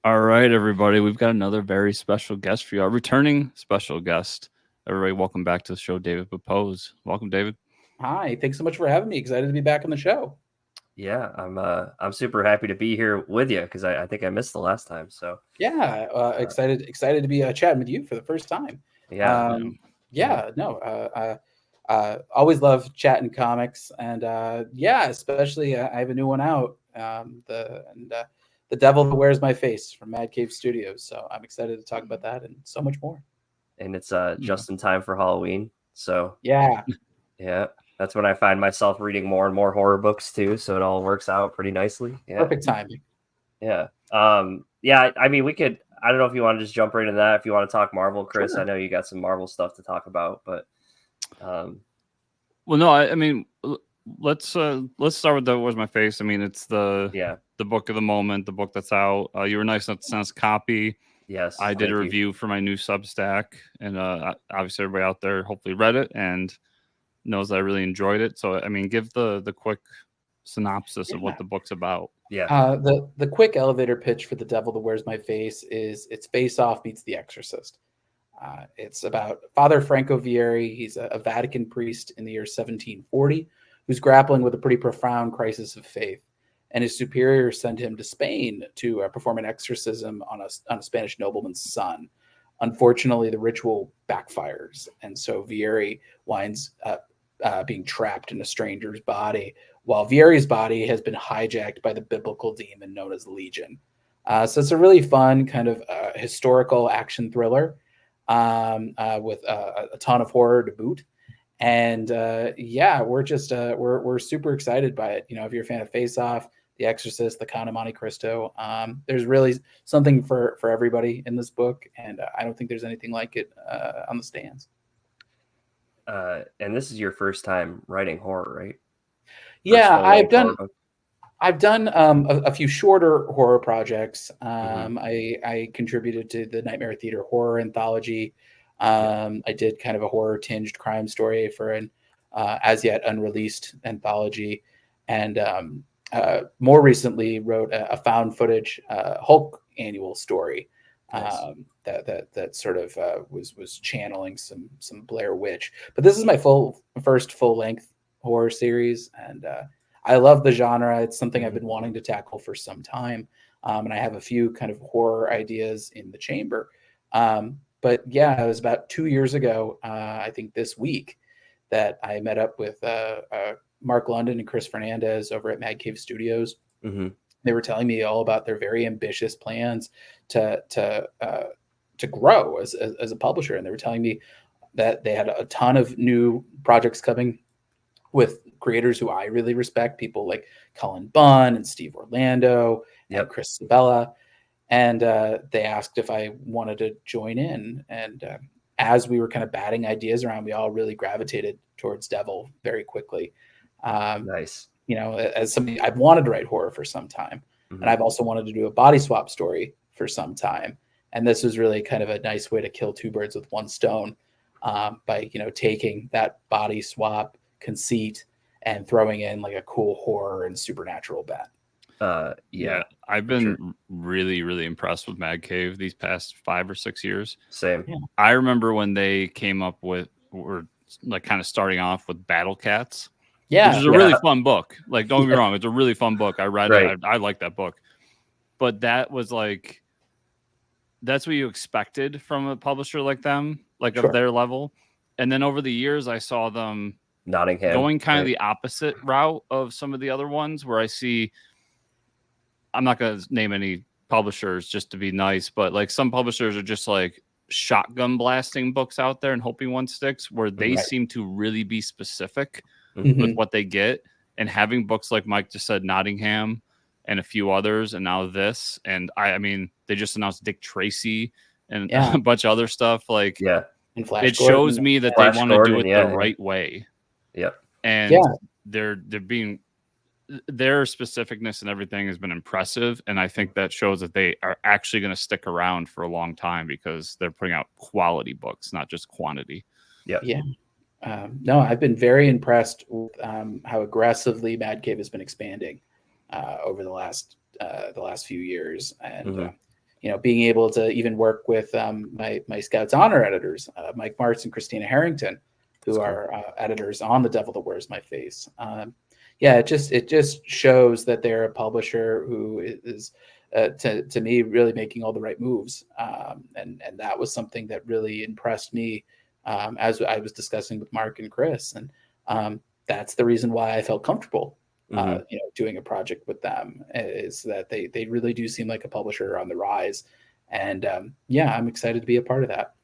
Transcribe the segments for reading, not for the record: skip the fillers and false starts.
All right, everybody. We've got another very special guest for you. Our returning special guest. Everybody, welcome back to the show, David Pepose. Welcome, David. Hi, thanks so much for having me. Excited to be back on the show. Yeah, I'm super happy to be here with you because I think I missed the last time. So Yeah, excited to be chatting with you for the first time. yeah, Um, yeah, no, always love chatting comics, and yeah, especially I have a new one out, the Devil That Wears My Face from Mad Cave Studios. So I'm excited to talk about that and so much more. and it's Yeah. just in time for Halloween. So Yeah, yeah, that's when I find myself reading more and more horror books too. So it all works out pretty nicely. Yeah, perfect timing. yeah, yeah. I mean, we could. I don't know if you want to just jump right into that. If you want to talk Marvel, Chris, I Sure. know you got some Marvel stuff to talk about, but um, Well, no, I mean, let's start with the Where's My Face. I mean, it's yeah, the book of the moment, the book that's out. You were nice enough to send us a copy. yes, I did a thank you. review for my new Substack, and obviously everybody out there hopefully read it and knows that I really enjoyed it. So, I mean, give the quick synopsis of what Yeah. the book's about. Yeah, The quick elevator pitch for The Devil That Wears My Face is it's Face Off meets The Exorcist. It's about Father Franco Vieri. He's a Vatican priest in the year 1740 who's grappling with a pretty profound crisis of faith. And his superior sent him to Spain to perform an exorcism on a Spanish nobleman's son. Unfortunately, the ritual backfires. And so Vieri winds up being trapped in a stranger's body, while Vieri's body has been hijacked by the biblical demon known as Legion. So it's a really fun kind of historical action thriller with a ton of horror to boot. And yeah, we're just we're super excited by it. You know, if you're a fan of Face Off, The Exorcist, The Count of Monte Cristo, there's really something for everybody in this book, and I don't think there's anything like it on the stands. and this is your first time writing horror, right? First Yeah, full length horror book. I've done a few shorter horror projects. Mm-hmm. I contributed to the Nightmare Theater horror anthology. Yeah. I did kind of a horror tinged crime story for an as yet unreleased anthology, and more recently wrote a found footage Hulk annual story Nice. that sort of was channeling some Blair Witch. But this is my first full length horror series, and I love the genre. It's something I've Mm-hmm. been wanting to tackle for some time. And I have a few kind of horror ideas in the chamber. But yeah, it was about 2 years ago, I think this week, that I met up with Mark London and Chris Fernandez over at Mad Cave Studios. Mm-hmm. They were telling me all about their very ambitious plans to to uh, to grow as a publisher, and they were telling me that they had a ton of new projects coming with creators who I really respect, people like Cullen Bunn and Steve Orlando and Yep. Chris Sabella. And they asked if I wanted to join in. And as we were kind of batting ideas around, we all really gravitated towards Devil very quickly. Um, Nice. you know, as somebody, I've wanted to write horror for some time, and Mm-hmm. I've also wanted to do a body swap story for some time. And this was really kind of a nice way to kill two birds with one stone by taking that body swap conceit and throwing in like a cool horror and supernatural bet. Yeah, I've for sure. been really, really impressed with Mad Cave these past 5 or 6 years. Same. Yeah. I remember when they came up with, or like kind of starting off with Battle Cats, which is Yeah. a Yeah. really fun book. Like, don't get me wrong, it's a really fun book. I read Right. it. I like that book. But that was like, that's what you expected from a publisher like them, like of Sure. their level. And then over the years, I saw them Nottingham. going kind of Right. the opposite route of some of the other ones where I see, I'm not going to name any publishers just to be nice, but like some publishers are just like shotgun blasting books out there and hoping one sticks, where they Right. seem to really be specific Mm-hmm. with Mhm. what they get. And having books like Mike just said, Nottingham, and a few others, and now this. And I mean, they just announced Dick Tracy and Yeah. a bunch of other stuff. Like, Yeah. And Flash it shows Gordon. me that they Flash want to do Gordon. it the Yeah. right way. Yep. And Yeah. they're being, their specificness and everything has been impressive, and I think that shows that they are actually going to stick around for a long time because they're putting out quality books, not just quantity. Yep. Yeah. No, I've been very impressed with how aggressively Mad Cave has been expanding over the last few years, and Mm-hmm. being able to even work with my Scouts Honor editors, Mike Martz and Christina Harrington, who are editors on The Devil That Wears My Face. Yeah, it just shows that they're a publisher who is to me really making all the right moves, and that was something that really impressed me as I was discussing with Mark and Chris, and that's the reason why I felt comfortable doing a project with them, is that they really do seem like a publisher on the rise, and I'm excited to be a part of that.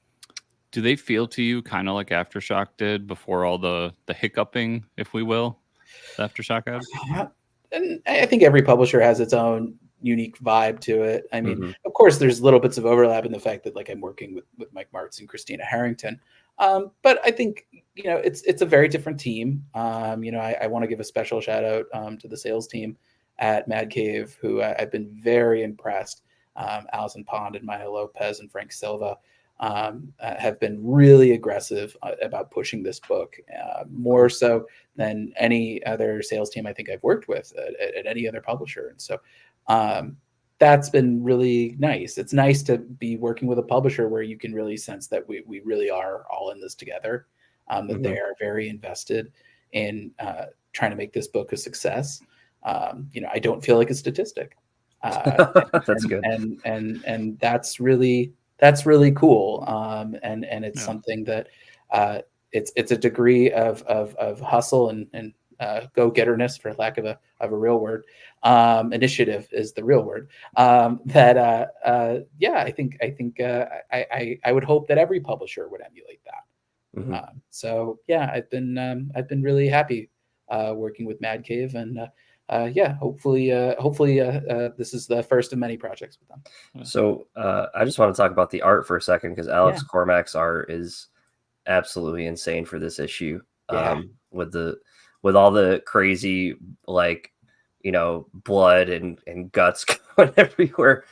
Do they feel to you kind of like Aftershock did before all the hiccuping, if we will, the Aftershock had? And I think every publisher has its own unique vibe to it. I mean, of course, there's little bits of overlap in the fact that like I'm working with Mike Martz and Christina Harrington, but I think it's a very different team. I want to give a special shout out to the sales team at Mad Cave, who I've been very impressed. Allison Pond and Maya Lopez and Frank Silva have been really aggressive about pushing this book, more so than any other sales team I think I've worked with at any other publisher. And so that's been really nice. It's nice to be working with a publisher where you can really sense that we really are all in this together, that they are very invested in trying to make this book a success. I don't feel like a statistic. That's good. And that's really cool. And it's something that it's a degree of hustle and go-getterness, for lack of a real word. Initiative is the real word. I think I would hope that every publisher would emulate that. So yeah, I've been really happy working with Mad Cave, and hopefully this is the first of many projects with them. So I just want to talk about the art for a second, because Alex Cormac's art is absolutely insane for this issue. With all the crazy, like, blood and guts going everywhere.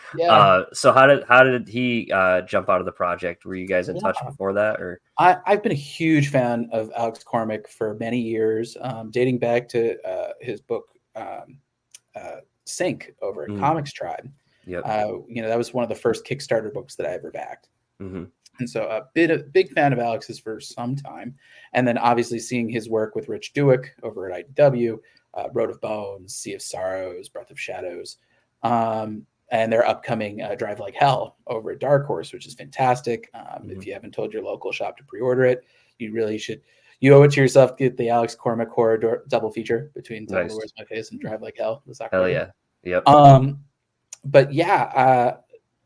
So how did he jump out of the project? Were you guys in touch before that, or? I've been a huge fan of Alex Cormac for many years, dating back to his book Sync over at Comics Tribe. That was one of the first Kickstarter books that I ever backed. And so a big fan of Alex's for some time. And then obviously seeing his work with Rich Douek over at IDW, Road of Bones, Sea of Sorrows, Breath of Shadows, and their upcoming Drive Like Hell over at Dark Horse, which is fantastic. If you haven't told your local shop to pre-order it, you really should. You owe it to yourself to get the Alex Cormac horror double feature between Devil That Wears My Face and Drive Like Hell. Hell yeah. Yep. But yeah,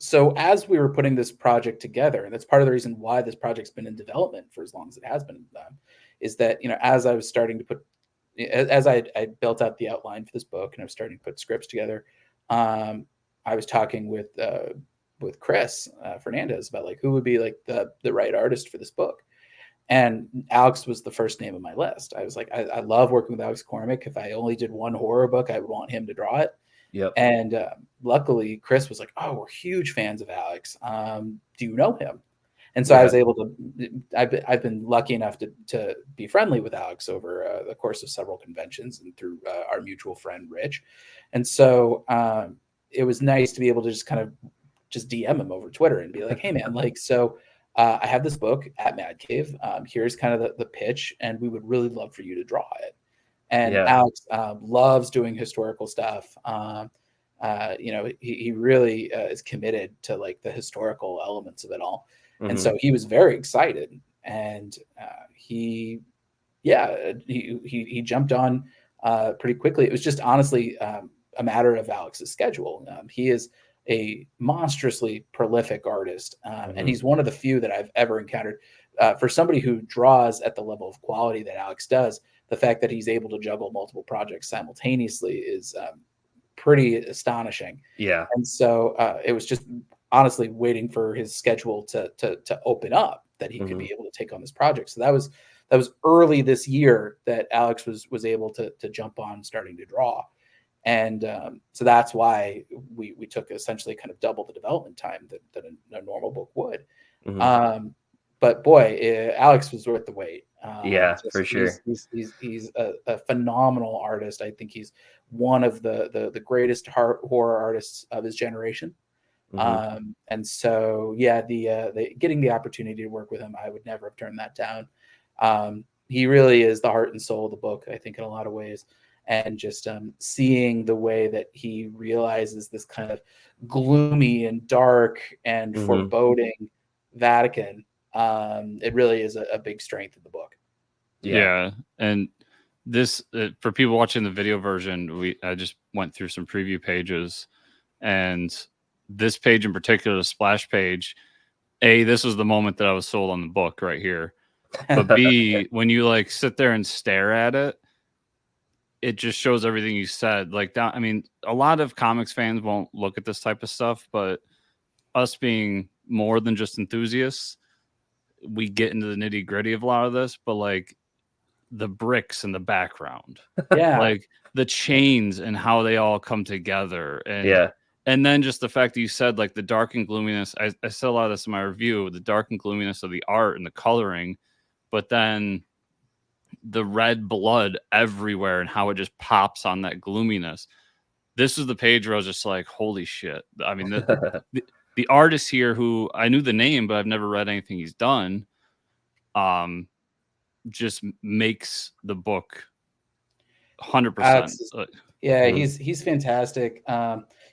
so as we were putting this project together, and that's part of the reason why this project's been in development for as long as it has been, is that, as I was starting to put, as I built out the outline for this book and I was starting to put scripts together, I was talking with Chris Fernandez about like who would be like the right artist for this book. And Alex was the first name on my list. I was like, I love working with Alex Cormac. If I only did one horror book, I would want him to draw it. Yep. And luckily, Chris was like, "Oh, we're huge fans of Alex. Do you know him?" And so I was able to. I've been lucky enough to be friendly with Alex over the course of several conventions and through our mutual friend Rich. And so it was nice to be able to just kind of just DM him over Twitter and be like, "Hey, man, like so." I have this book at Mad Cave. Here's kind of the pitch, and we would really love for you to draw it. And Alex loves doing historical stuff. He really is committed to like the historical elements of it all. And so he was very excited, and he jumped on pretty quickly. It was just honestly a matter of Alex's schedule. He is a monstrously prolific artist, and he's one of the few that I've ever encountered. For somebody who draws at the level of quality that Alex does, the fact that he's able to juggle multiple projects simultaneously is pretty astonishing. Yeah. And so it was just honestly waiting for his schedule to open up that he could be able to take on this project. So that was early this year that Alex was able to jump on starting to draw. And so that's why we took essentially kind of double the development time that a normal book would. But boy, Alex was worth the wait. For sure. He's a phenomenal artist. I think he's one of the greatest horror artists of his generation. And so, yeah, the getting the opportunity to work with him, I would never have turned that down. He really is the heart and soul of the book, I think, in a lot of ways. And just seeing the way that he realizes this kind of gloomy and dark and foreboding Vatican, it really is a big strength of the book. Yeah. And this, for people watching the video version, I just went through some preview pages, and this page in particular, the splash page, this was the moment that I was sold on the book right here. But B, when you like sit there and stare at it, it just shows everything you said. Like that, I mean, a lot of comics fans won't look at this type of stuff, but us being more than just enthusiasts, we get into the nitty gritty of a lot of this. But like the bricks in the background, like the chains and how they all come together, and then just the fact that you said like the dark and gloominess. I said a lot of this in my review, the dark and gloominess of the art and the coloring, but then the red blood everywhere and how it just pops on that gloominess. This is the page where I was just like, holy shit. I mean, the artist here, who I knew the name, but I've never read anything he's done, just makes the book 100%. Yeah, he's fantastic.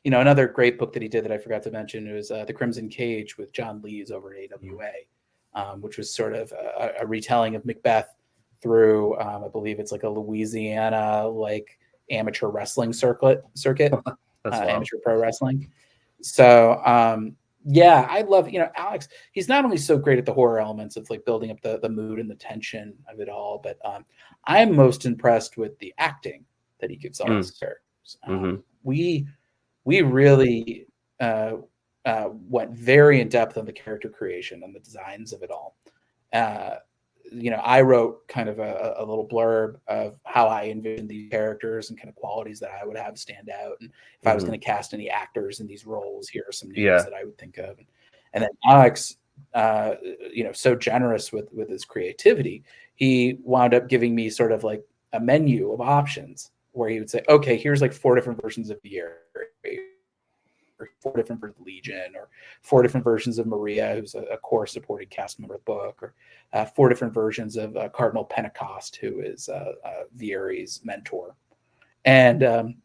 Another great book that he did that I forgot to mention was The Crimson Cage with John Lees over at AWA, which was sort of a retelling of Macbeth through, I believe it's like a Louisiana like amateur wrestling circuit, amateur pro wrestling. So yeah, I love, Alex, he's not only so great at the horror elements of like building up the mood and the tension of it all, but I'm most impressed with the acting that he gives all his characters. We really went very in depth on the character creation and the designs of it all. I wrote kind of a little blurb of how I envisioned these characters and kind of qualities that I would have stand out. And if I was going to cast any actors in these roles, here are some names that I would think of. And then Alex, so generous with his creativity, he wound up giving me sort of like a menu of options where he would say, okay, here's like 4 different versions of the Air, or 4 different versions of Legion, or 4 different versions of Maria, who's a core supporting cast member of the book, or 4 different versions of Cardinal Pentecost, who is Vieri's mentor. And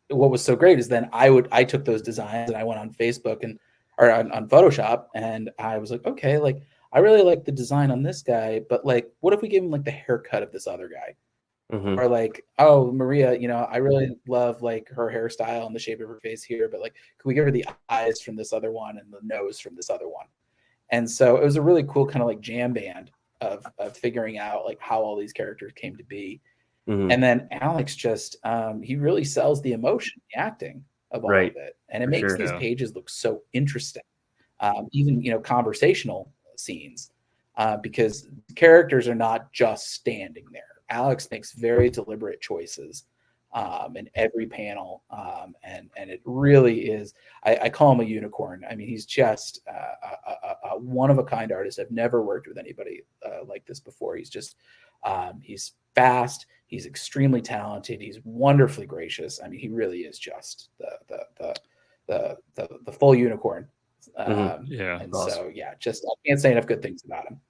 what was so great is then I took those designs and I went on Facebook or on Photoshop, and I was like, okay, like I really like the design on this guy, but like, what if we gave him like the haircut of this other guy? Or like, oh, Maria, I really love like her hairstyle and the shape of her face here, but like, can we give her the eyes from this other one and the nose from this other one? And so it was a really cool kind of like jam band of figuring out like how all these characters came to be. And then Alex just, he really sells the emotion, the acting of all of it. And it makes these pages look so interesting. Even, conversational scenes, because characters are not just standing there. Alex makes very deliberate choices in every panel, and it really is. I call him a unicorn. I mean, he's just a one of a kind artist. I've never worked with anybody like this before. He's just he's fast. He's extremely talented. He's wonderfully gracious. I mean, he really is just the full unicorn. And awesome. So yeah, just I can't say enough good things about him.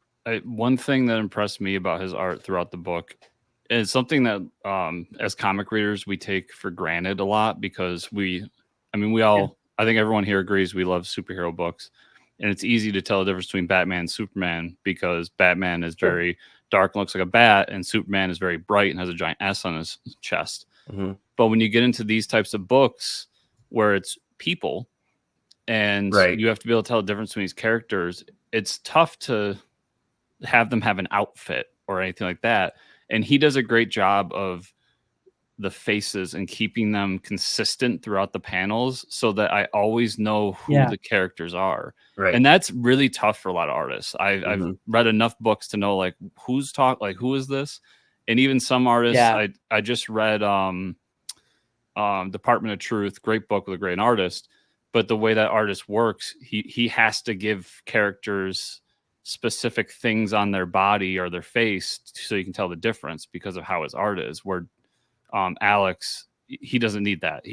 One thing that impressed me about his art throughout the book is something that as comic readers we take for granted a lot, because I think everyone here agrees we love superhero books, and it's easy to tell the difference between Batman and Superman, because Batman is very dark and looks like a bat, and Superman is very bright and has a giant S on his chest. But when you get into these types of books where it's people and you have to be able to tell the difference between these characters, it's tough to have them have an outfit or anything like that. And he does a great job of the faces and keeping them consistent throughout the panels so that I always know who the characters are. And that's really tough for a lot of artists. I've read enough books to know like who is this? And even some artists, I just read Department of Truth, great book with a great artist, but the way that artist works, he has to give characters specific things on their body or their face so you can tell the difference because of how his art is. Where Alex, he doesn't need that.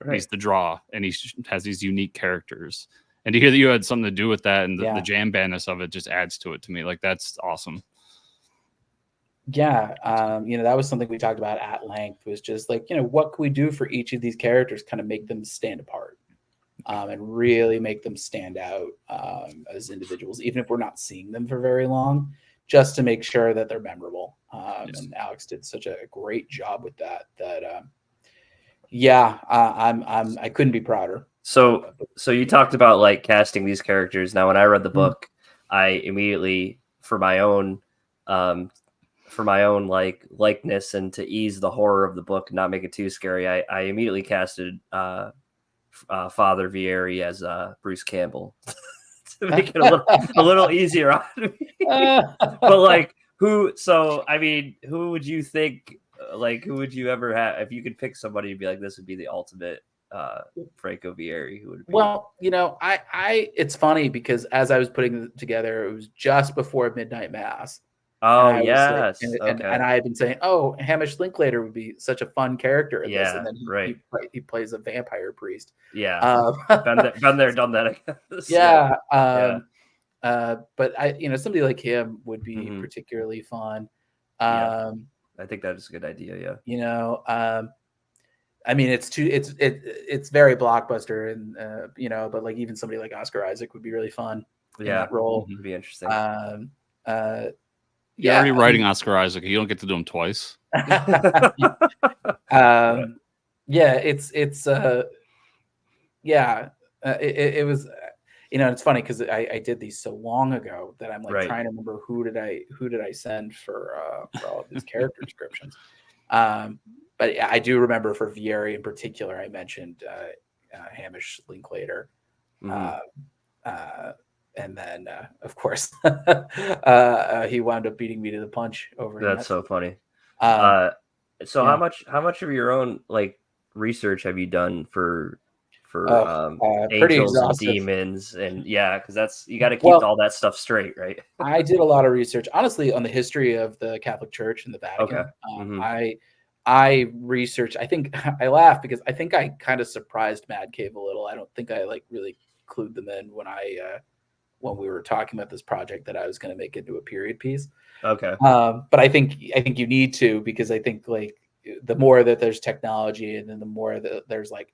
needs to draw, and he has these unique characters. And to hear that you had something to do with that, and the jam bandness of it just adds to it to me. Like, that's awesome. Yeah, that was something we talked about at length, was just like, what can we do for each of these characters, kind of make them stand apart, and really make them stand out as individuals, even if we're not seeing them for very long, just to make sure that they're memorable. Yes. And Alex did such a great job with that. I couldn't be prouder. So you talked about like casting these characters. Now, when I read the book, I immediately, for my own like likeness and to ease the horror of the book and not make it too scary, I immediately casted Father Vieri as Bruce Campbell to make it a little easier on me. But like, who would you think, like, who would you ever have if you could pick somebody to be like, this would be the ultimate Franco Vieri? Who would it be? Well, it's funny because as I was putting it together, it was just before midnight mass. Oh, yes. And I had been saying, oh, Hamish Linklater would be such a fun character in this. And then he plays a vampire priest. Yeah. Been there, done that, I guess. Yeah. But somebody like him would be particularly fun. I think that is a good idea. Yeah. I mean, it's very blockbuster, and but like even somebody like Oscar Isaac would be really fun in that role. It'd be interesting. You're already writing Oscar Isaac. You don't get to do him twice. It was, it's funny because I did these so long ago that I'm like trying to remember who did I send for all of these character descriptions. But I do remember for Vieri in particular, I mentioned Hamish Linklater. And then, of course, he wound up beating me to the punch over. That's so funny. How much of your own like research have you done for angels and demons? And because you got to keep all that stuff straight, right? I did a lot of research, honestly, on the history of the Catholic Church and the Vatican. Okay. I researched. I think I laugh because I think I kind of surprised Mad Cave a little. I don't think I like really clued them in when we were talking about this project that I was going to make into a period piece. Okay. But I think you need to, because I think like the more that there's technology, and then the more that there's like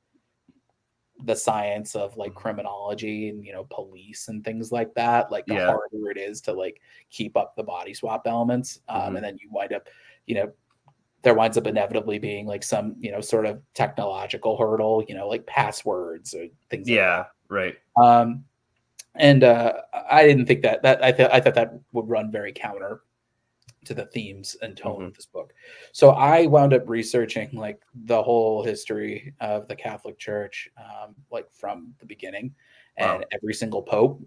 the science of like criminology and police and things like that, like the harder it is to like keep up the body swap elements. And then you wind up, there winds up inevitably being like some sort of technological hurdle, like passwords or things like that. Right. And I didn't think that I thought that would run very counter to the themes and tone of this book. So I wound up researching like the whole history of the Catholic Church, like from the beginning, and every single pope,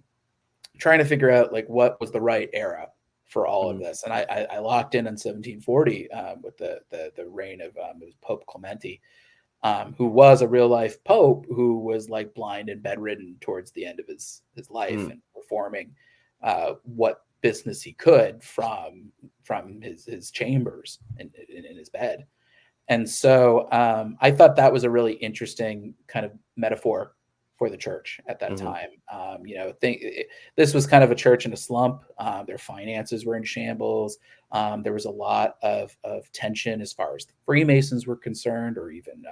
trying to figure out like what was the right era for all of this. And I locked in on 1740 with the reign of it was Pope Clementi. Who was a real life pope who was like blind and bedridden towards the end of his life and performing what business he could from his chambers in his bed. And so I thought that was a really interesting kind of metaphor for the church at that time. This was kind of a church in a slump. Their finances were in shambles. There was a lot of tension as far as the Freemasons were concerned, or even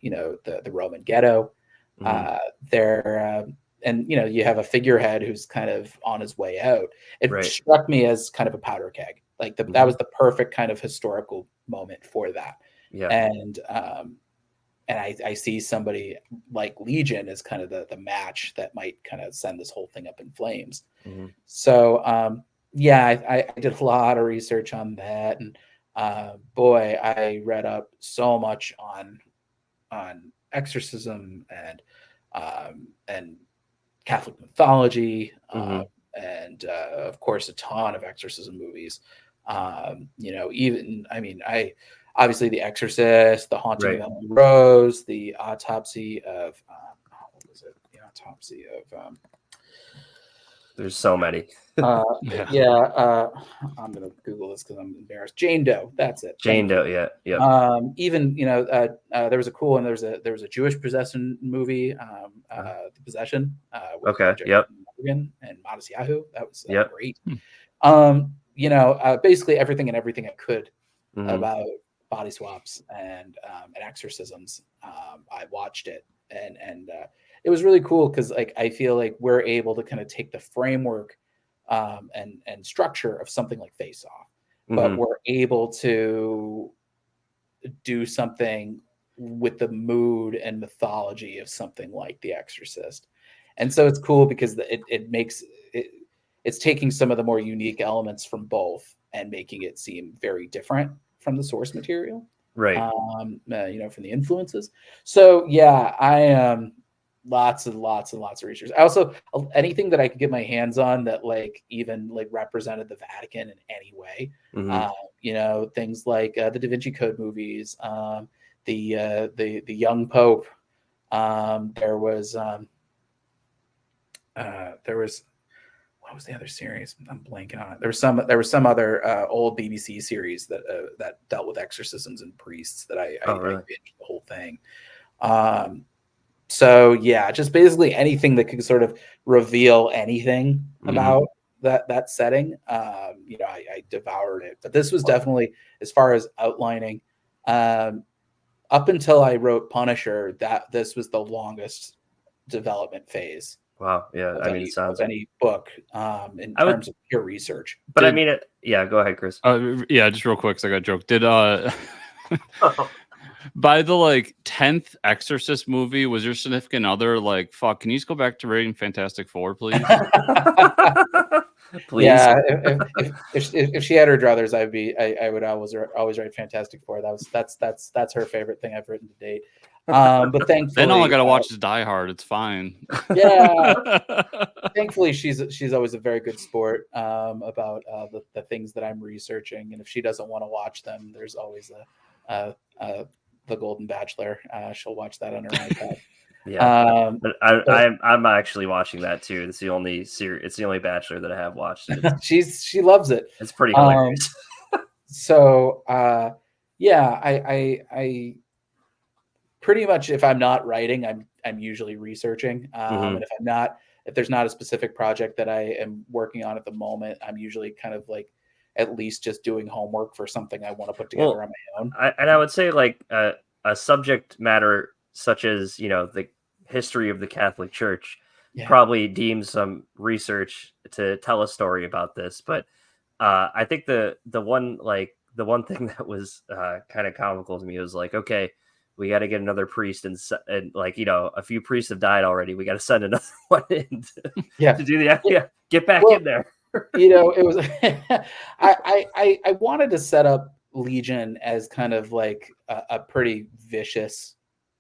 the Roman ghetto. And you have a figurehead who's kind of on his way out. It struck me as kind of a powder keg. Like that was the perfect kind of historical moment for that. Yeah. And I see somebody like Legion as kind of the match that might kind of send this whole thing up in flames. So I did a lot of research on that, and boy, I read up so much on exorcism and Catholic mythology, and of course a ton of exorcism movies. Obviously The Exorcist, The Haunting of Emily Rose, The Autopsy of what was it? The Autopsy of There's so many. I'm gonna Google this because I'm embarrassed. Jane Doe, that's it. Jane Doe, yeah. Even there was a cool one. There was a Jewish possession movie, The Possession. With Okay, Jacob yep. Morgan and Modest Yahoo. That was Yep. great. Basically everything and everything I could about body swaps and exorcisms. I watched it, and it was really cool because like I feel like we're able to kind of take the framework and structure of something like Face Off, but we're able to do something with the mood and mythology of something like The Exorcist. And so it's cool because it's taking some of the more unique elements from both and making it seem very different from the source material, right. From the influences. So yeah, I lots and lots of research. I also, anything that I could get my hands on that like even like represented the Vatican in any way. Things like the Da Vinci Code movies, the young Pope. There was what was the other series? I'm blanking on it. There was some other old BBC series that dealt with exorcisms and priests that I binged the whole thing. So yeah, just basically anything that could sort of reveal anything about that setting. I devoured it. But this was definitely, as far as outlining, up until I wrote Punisher, that this was the longest development phase. Wow. Yeah. It sounds of any book in terms of pure research. But go ahead, Chris. Just real quick, because I got a joke. Did by the like 10th Exorcist movie, was your significant other like, fuck, can you just go back to reading Fantastic Four, please? Please. Yeah, if she had her druthers, I would always write Fantastic Four. That's her favorite thing I've written to date. But thankfully, then all I gotta watch is Die Hard. It's fine. Yeah. Thankfully, she's always a very good sport about the things that I'm researching, and if she doesn't want to watch them, there's always the Golden Bachelor. She'll watch that on her iPad. Yeah, but I'm actually watching that too. It's the only It's the only Bachelor that I have watched. She loves it. It's pretty hilarious. So I pretty much, if I'm not writing, I'm usually researching. And if there's not a specific project that I am working on at the moment, I'm usually kind of like at least just doing homework for something I want to put together on my own. I would say like a subject matter such as, the history of the Catholic Church probably deems some research to tell a story about this. But I think the one thing that was kind of comical to me was like, okay, we got to get another priest and like, a few priests have died already. We got to send another one in to do get back in there. It was I wanted to set up Legion as kind of like a pretty vicious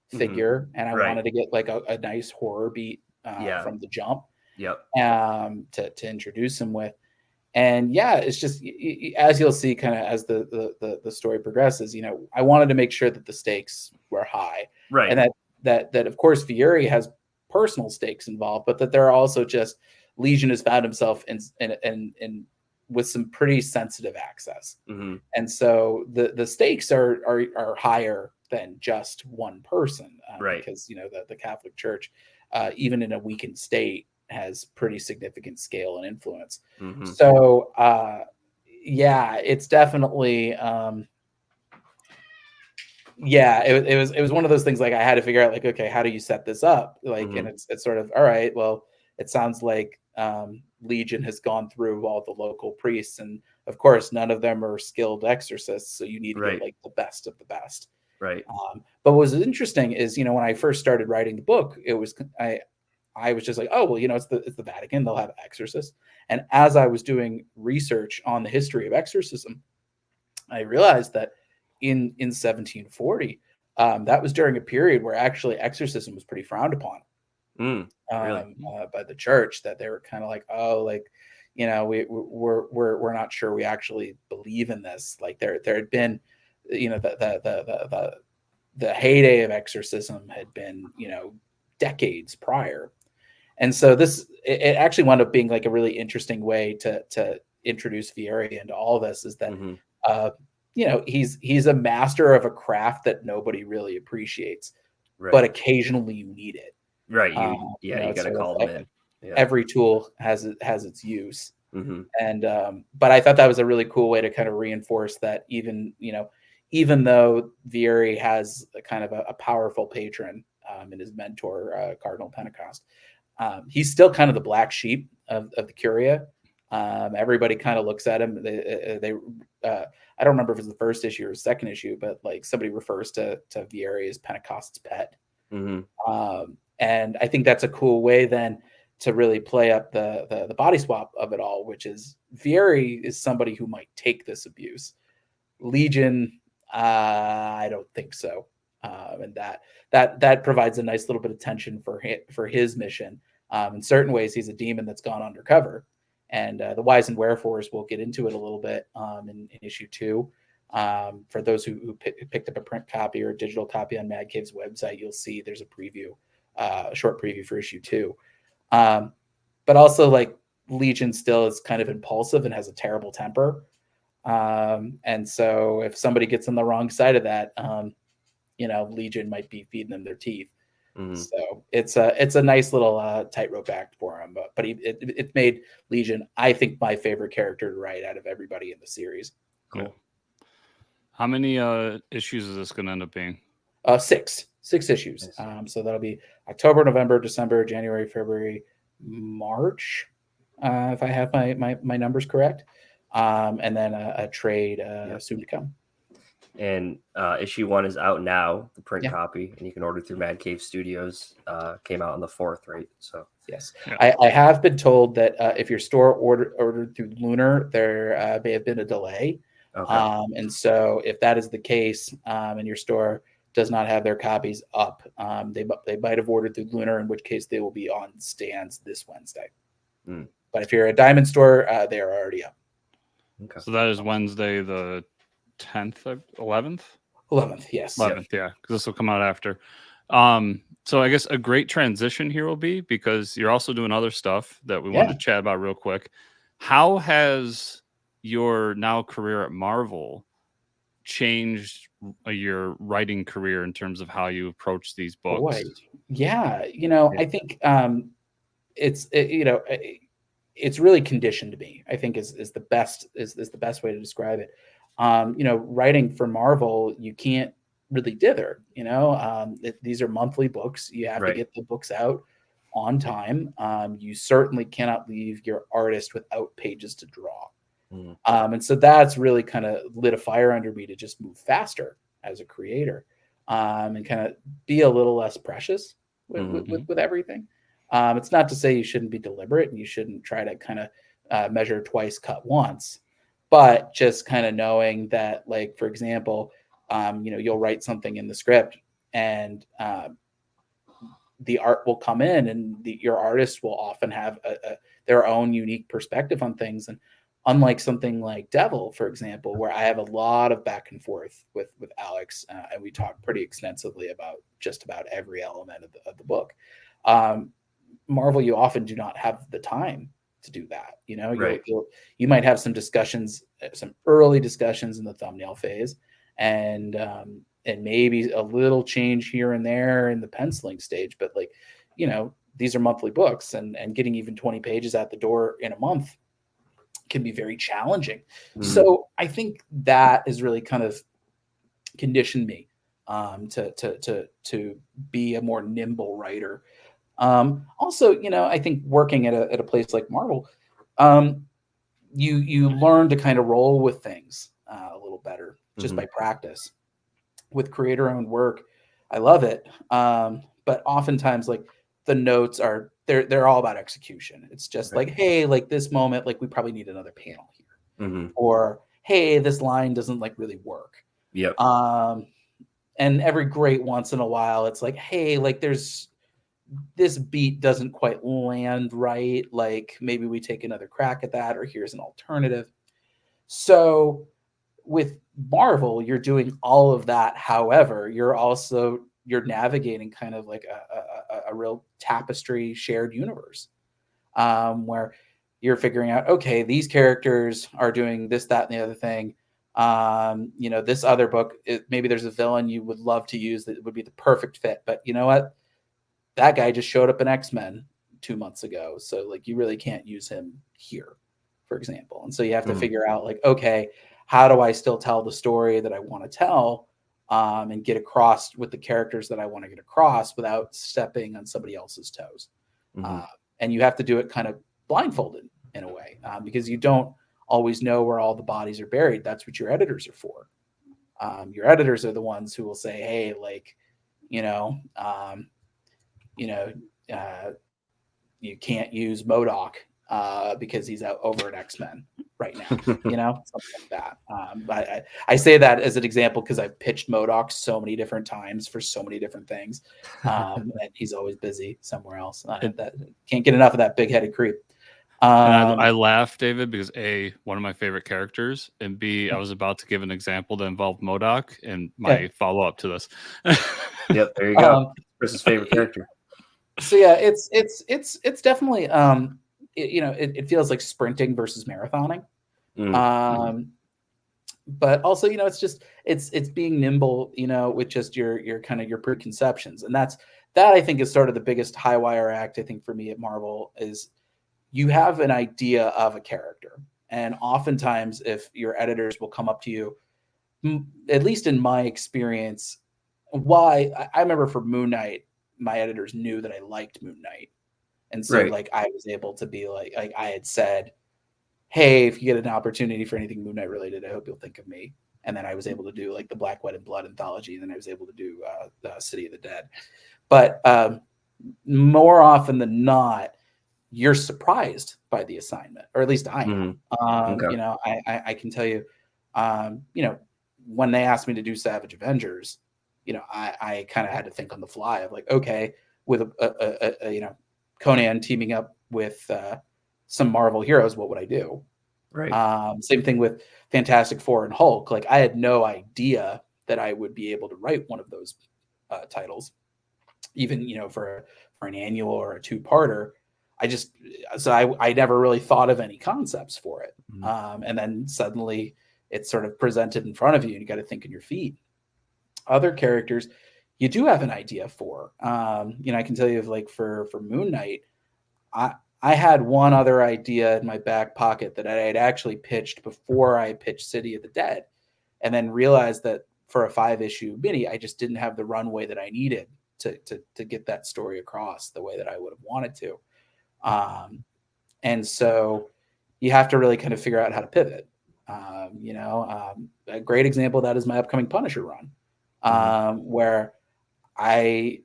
figure, and I wanted to get like a nice horror beat from the jump. To introduce him with. And it's just, as you'll see kind of as the story progresses, I wanted to make sure that the stakes were high, right, and that of course Vieri has personal stakes involved, but that there are also just Legion has found himself in with some pretty sensitive access, and so the stakes are higher than just one person, because the Catholic Church, even in a weakened state, has pretty significant scale and influence. So it's definitely it was one of those things like I had to figure out like, okay, how do you set this up? Like, and it's sort of, all right, well, it sounds like Legion has gone through all the local priests, and of course none of them are skilled exorcists, so you need to get like the best of the best. Right. But what was interesting is, when I first started writing the book, it was I was just like, oh, well, it's the Vatican, they'll have exorcists. And as I was doing research on the history of exorcism, I realized that in 1740, that was during a period where actually exorcism was pretty frowned upon by the church, that they were kind of like, oh, like, we're not sure we actually believe in this. Like there had been, the heyday of exorcism had been, decades prior. And so it actually wound up being like a really interesting way to introduce Vieri into all this, is that he's a master of a craft that nobody really appreciates, but occasionally you need it. Right. You got to call them in. Yeah. Every tool has its use. And but I thought that was a really cool way to kind of reinforce that even though Vieri has a kind of a powerful patron in his mentor, Cardinal Pentecost, he's still kind of the black sheep of the Curia. Everybody kind of looks at him. They I don't remember if it was the first issue or second issue, but like somebody refers to Vieri as Pentecost's pet. And I think that's a cool way then to really play up the body swap of it all, which is Vieri is somebody who might take this abuse. Legion, I don't think so. And that provides a nice little bit of tension for his mission. In certain ways, he's a demon that's gone undercover. And the whys and wherefores, we'll get into it a little bit in issue 2. For those who picked up a print copy or a digital copy on Mad Cave's website, you'll see there's a preview, a short preview for issue 2. But also, like, Legion still is kind of impulsive and has a terrible temper. And so if somebody gets on the wrong side of that, Legion might be feeding them their teeth. So it's a nice little tightrope act for him. But it made Legion, I think, my favorite character to write out of everybody in the series. Cool. Yeah. How many issues is this going to end up being? 6 issues. Nice. So that'll be October, November, December, January, February, March, if I have my numbers correct. And then a trade soon to come. And issue 1 is out now, the print copy, and you can order through Mad Cave Studios. Came out on the 4th, right? So yes, I have been told that if your store ordered through Lunar, there may have been a delay. Okay. And so if that is the case, and your store does not have their copies up, they might have ordered through Lunar, in which case they will be on stands this Wednesday. But if you're a Diamond store, they are already up. Okay. So that is Wednesday the 10th, 11th? 11th, yes. 11th, yeah, because this will come out after. So I guess a great transition here will be, because you're also doing other stuff that we wanted to chat about real quick. How has your now career at Marvel changed your writing career in terms of how you approach these books? Boy. Yeah, I think it's really conditioned me, I think is the best way to describe it. Writing for Marvel, you can't really dither, these are monthly books. You have to get the books out on time. You certainly cannot leave your artist without pages to draw. And so that's really kind of lit a fire under me to just move faster as a creator, and kind of be a little less precious with everything. It's not to say you shouldn't be deliberate and you shouldn't try to kind of measure twice, cut once, but just kind of knowing that, like, for example, you'll write something in the script and the art will come in, and your artist will often have their own unique perspective on things. And unlike something like Devil, for example, where I have a lot of back and forth with Alex, and we talk pretty extensively about just about every element of the book. Marvel, you often do not have the time to do that. You might have some discussions, some early discussions in the thumbnail phase, and maybe a little change here and there in the penciling stage. But these are monthly books, and getting even 20 pages out the door in a month can be very challenging. So I think that has really kind of conditioned me to be a more nimble writer. Also, I think working at a place like Marvel, you learn to kind of roll with things a little better just by practice. With creator-owned work, I love it, but oftentimes, like, the notes they're all about execution. It's just like, hey, like this moment, like we probably need another panel here, or hey, this line doesn't like really work. Yep. And every great once in a while, it's like, hey, like there's this beat doesn't quite land right. Like maybe we take another crack at that, or here's an alternative. So with Marvel, you're doing all of that. However, you're navigating kind of like a real tapestry shared universe, where you're figuring out, okay, these characters are doing this, that, and the other thing. This other book, maybe there's a villain you would love to use that would be the perfect fit, but you know what? That guy just showed up in X-Men 2 months ago, so like you really can't use him here, for example. And so you have to figure out, like, okay, how do I still tell the story that I want to tell, and get across with the characters that I want to get across without stepping on somebody else's toes. And you have to do it kind of blindfolded in a way, because you don't always know where all the bodies are buried. That's what your editors are for. Your editors are the ones who will say, hey, like, you can't use MODOK because he's out over at X-Men right now, something like that. But I say that as an example because I've pitched MODOK so many different times for so many different things, and he's always busy somewhere else. That can't get enough of that big-headed creep. And I laugh, David, because A, one of my favorite characters, and B, I was about to give an example that involved MODOK and my follow-up to this. Yep, there you go. Chris's favorite character. So yeah, it's definitely it feels like sprinting versus marathoning. But also, it's being nimble, with just your kind of your preconceptions. And that I think is sort of the biggest high wire act, I think, for me at Marvel, is you have an idea of a character. And oftentimes if your editors will come up to you, at least in my experience, I remember for Moon Knight, my editors knew that I liked Moon Knight. And so like I was able to be like I had said, hey, if you get an opportunity for anything Moon Knight related, I hope you'll think of me. And then I was able to do like the Black, White, and Blood anthology. And then I was able to do the City of the Dead. But more often than not, you're surprised by the assignment, or at least I am. I can tell you, when they asked me to do Savage Avengers, I kind of had to think on the fly of like, okay, with a Conan teaming up with some Marvel heroes, what would I do? Right. Same thing with Fantastic Four and Hulk. Like I had no idea that I would be able to write one of those titles, even for an annual or a two-parter. I never really thought of any concepts for it. And then suddenly it's sort of presented in front of you and you got to think on your feet. Other characters you do have an idea for. I can tell you, like for Moon Knight, I had one other idea in my back pocket that I had actually pitched before I pitched City of the Dead, and then realized that for a 5-issue mini, I just didn't have the runway that I needed to get that story across the way that I would have wanted to. And so you have to really kind of figure out how to pivot. A great example of that is my upcoming Punisher run, where I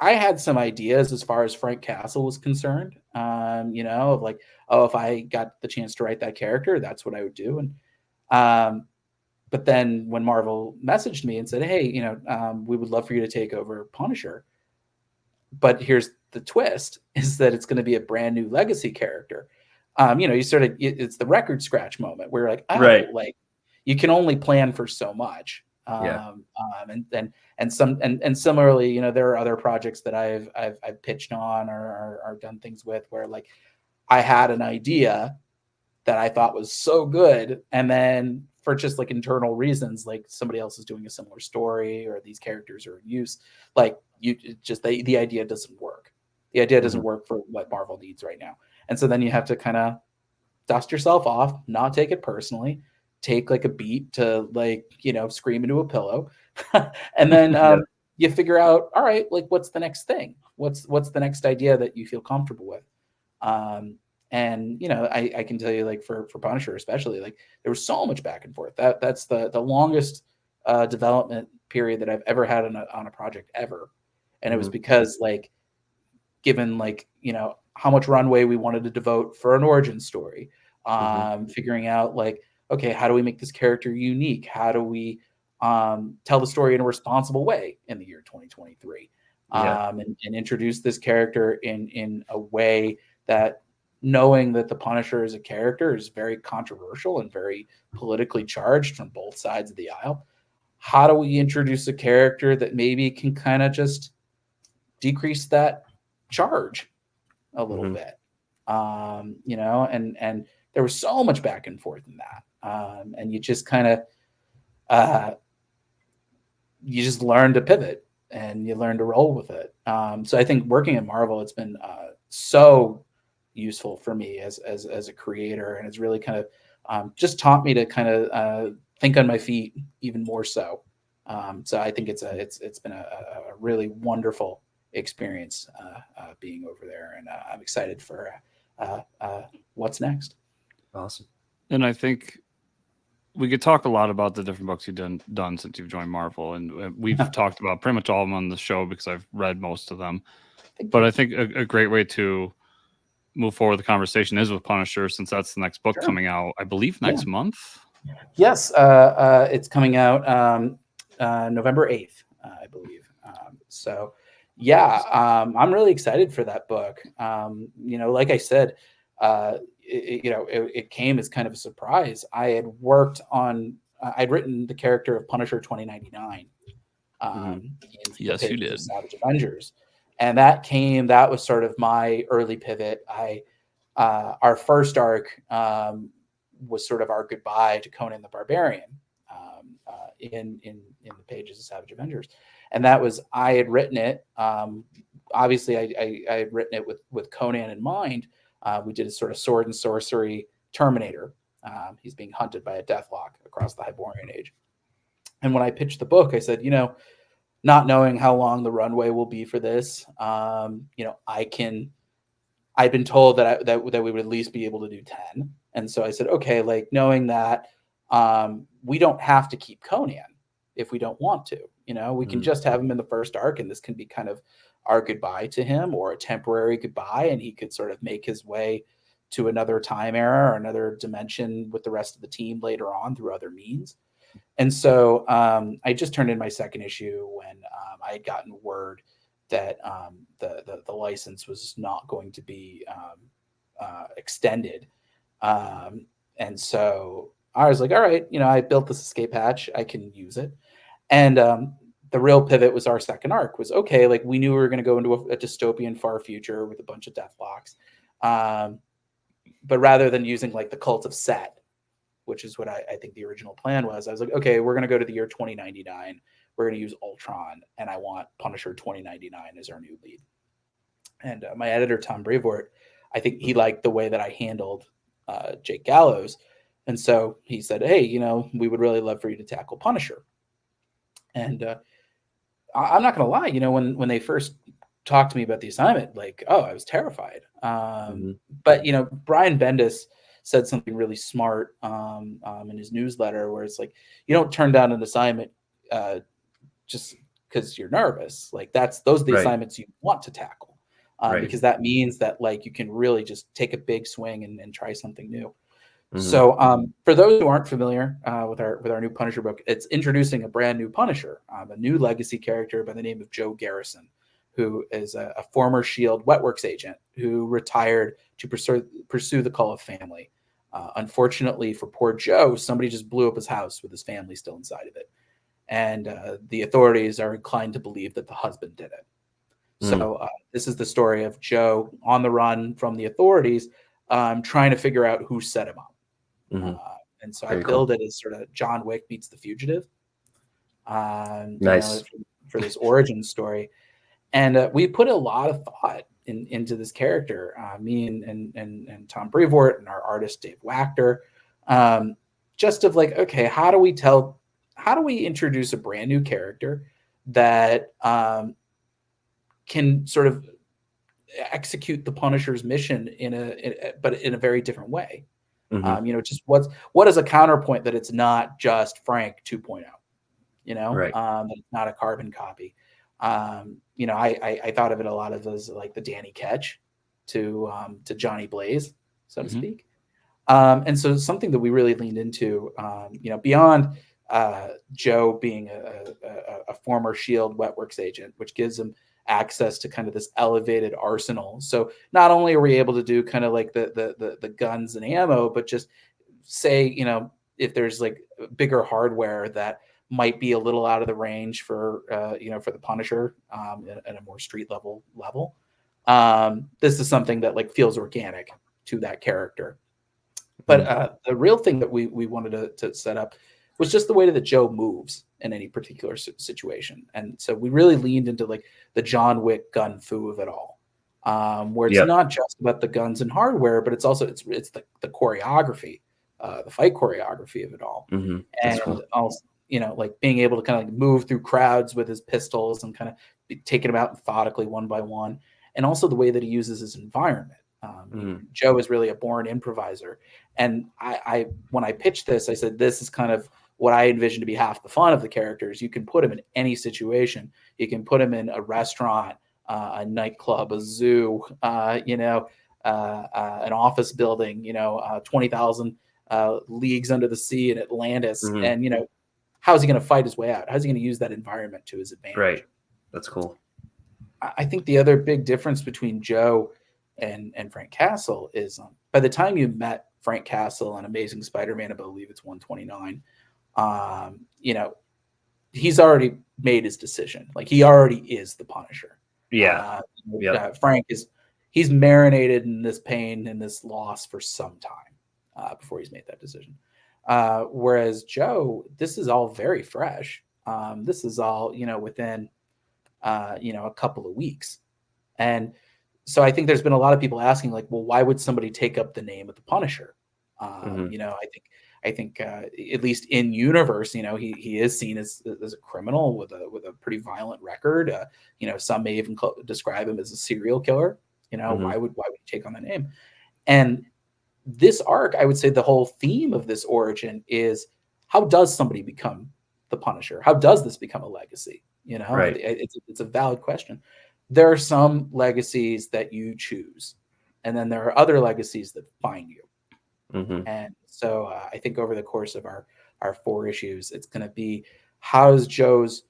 had some ideas as far as Frank Castle was concerned, of like, if I got the chance to write that character, that's what I would do. And, but then when Marvel messaged me and said, hey, we would love for you to take over Punisher, but here's the twist, is that it's going to be a brand new legacy character. It's the record scratch moment where you're like, like you can only plan for so much. And similarly, there are other projects that I've pitched on or done things with where like I had an idea that I thought was so good, and then for just like internal reasons, like somebody else is doing a similar story or these characters are in use, like the idea doesn't work. The idea doesn't work for what Marvel needs right now. And so then you have to kind of dust yourself off, not take it personally, take like a beat to like, scream into a pillow. And then you figure out, all right, like what's the next thing? What's the next idea that you feel comfortable with? And I can tell you, like for Punisher especially, like there was so much back and forth. That's the longest development period that I've ever had on a project ever. And it was because like, given like, how much runway we wanted to devote for an origin story, figuring out like, okay, how do we make this character unique? How do we tell the story in a responsible way in the year 2023? And introduce this character in a way that, knowing that the Punisher as a character is very controversial and very politically charged from both sides of the aisle. How do we introduce a character that maybe can kind of just decrease that charge a little Mhm. bit. You know, and there was so much back and forth in that. And you just kind of you just learn to pivot and you learn to roll with it. So I think working at Marvel, it's been so useful for me as a creator, and it's really kind of just taught me to kind of think on my feet even more so. So I think it's been a really wonderful experience being over there, and I'm excited for what's next. Awesome. And I think we could talk a lot about the different books you've done since you've joined Marvel, and we've talked about pretty much all of them on the show because I've read most of them. But I think a great way to move forward the conversation is with Punisher, since that's the next book coming out, I believe, next month. Yes, it's coming out November 8th, I believe. So, yeah, I'm really excited for that book. You know, like I said, it came as kind of a surprise. I had worked on, I'd written the character of Punisher 2099. Yes, you did. Savage Avengers, and that was sort of my early pivot. Our first arc was sort of our goodbye to Conan the Barbarian in the pages of Savage Avengers, and that was, I had written it. Obviously, I had written it with Conan in mind. We did a sort of sword and sorcery Terminator. He's being hunted by a Deathlock across the Hyborian Age, and when I pitched the book, I said, you know, not knowing how long the runway will be for this, you know, I'd been told that that we would at least be able to do 10. And so I said, okay, like knowing that we don't have to keep Conan if we don't want to, you know, we can just have him in the first arc, and this can be kind of our goodbye to him, or a temporary goodbye, and he could sort of make his way to another time era or another dimension with the rest of the team later on through other means. And so I just turned in my second issue when I had gotten word that the license was not going to be extended. And so I was like, all right, you know, I built this escape hatch, I can use it. And the real pivot was our second arc was, okay, like we knew we were going to go into a dystopian far future with a bunch of Deathlocks. But rather than using like the cult of Set, which is what I think the original plan was, I was like, okay, we're going to go to the year 2099. We're going to use Ultron, and I want Punisher 2099 as our new lead. And my editor, Tom Brevoort, I think he liked the way that I handled Jake Gallows. And so he said, hey, you know, we would really love for you to tackle Punisher. And I'm not going to lie, you know, when they first talked to me about the assignment, like, oh, I was terrified. But, you know, Brian Bendis said something really smart in his newsletter, where it's like, you don't turn down an assignment just because you're nervous. Like those are the assignments you want to tackle, because that means that like you can really just take a big swing and try something new. So for those who aren't familiar with our new Punisher book, it's introducing a brand new Punisher, a new legacy character by the name of Joe Garrison, who is a former SHIELD Wetworks agent who retired to pursue the call of family. Unfortunately for poor Joe, somebody just blew up his house with his family still inside of it. And the authorities are inclined to believe that the husband did it. So this is the story of Joe on the run from the authorities, trying to figure out who set him up. And so I build it as sort of John Wick meets The Fugitive, you know, for this origin story. And we put a lot of thought into this character, me and Tom Brevoort and our artist Dave Wachter, just of like, okay, how do we introduce a brand new character that can sort of execute the Punisher's mission but in a very different way. You know, just what is a counterpoint that it's not just Frank 2.0, you know, that it's not a carbon copy. You know, I thought of it a lot of as like the Danny Ketch to Johnny Blaze, so to speak. And so something that we really leaned into, you know, beyond Joe being a former SHIELD Wetworks agent, which gives him access to kind of this elevated arsenal. So not only are we able to do kind of like the guns and ammo, but just say, you know, if there's like bigger hardware that might be a little out of the range for for the Punisher at a more street level. This is something that like feels organic to that character. But the real thing that we wanted to set up was just the way that Joe moves in any particular situation. And so we really leaned into like the John Wick gun fu of it all, where it's not just about the guns and hardware, but it's also it's the choreography, the fight choreography of it all. And cool. also, like being able to kind of like move through crowds with his pistols and kind of taking them out methodically one by one. And also the way that he uses his environment. Joe is really a born improviser. And I when I pitched this, I said, this is kind of what I envision to be half the fun of the characters. You can put him in any situation. You can put him in a restaurant, a nightclub, a zoo, an office building, 20,000 leagues under the sea in Atlantis. And, how's he going to fight his way out? How's he going to use that environment to his advantage? Right. That's cool. I think the other big difference between Joe and Frank Castle is by the time you met Frank Castle on Amazing Spider-Man, I believe it's 129, he's already made his decision. Like he already is the Punisher. Yeah. Frank he's marinated in this pain and this loss for some time before he's made that decision. Whereas Joe, this is all very fresh. This is all, within, a couple of weeks. And so I think there's been a lot of people asking like, well, why would somebody take up the name of the Punisher? I think at least in universe, he is seen as a criminal with a pretty violent record. Some may even describe him as a serial killer. Why would he take on that name? And this arc, I would say the whole theme of this origin is how does somebody become the Punisher? How does this become a legacy? Right. It's a valid question. There are some legacies that you choose, and then there are other legacies that find you. And so I think over the course of our 4 issues, it's going to be how's Joe's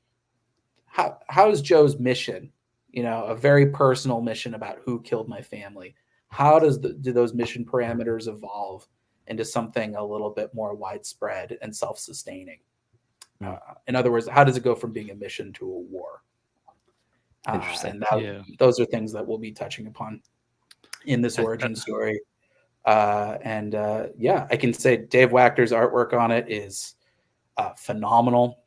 mission, a very personal mission about who killed my family. How do those mission parameters evolve into something a little bit more widespread and self-sustaining? In other words, how does it go from being a mission to a war? Interesting. And those are things that we'll be touching upon in this origin story. I can say Dave Wachter's artwork on it is phenomenal.